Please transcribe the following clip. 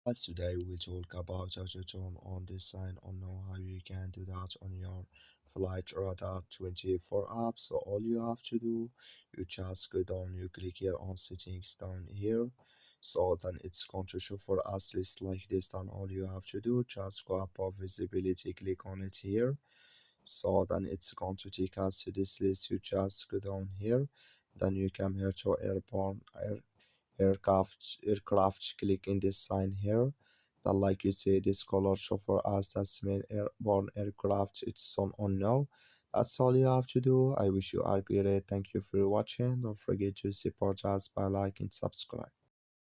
Today we talk about how to turn on this sign or know how you can do that on your Flightradar24 app. So all you have to do, you just go down, you click here on settings down here. So then it's going to show for us list like this. Then all you have to do, just go above visibility, click on it here. So then it's going to take us to this list. You just go down here, then you come here to airborne aircraft, click in this sign here. Then like you say, this color show for us that's main airborne aircraft, it's on now. That's all you have to do. I wish you are great. Thank you for watching. Don't forget to support us by like and subscribe.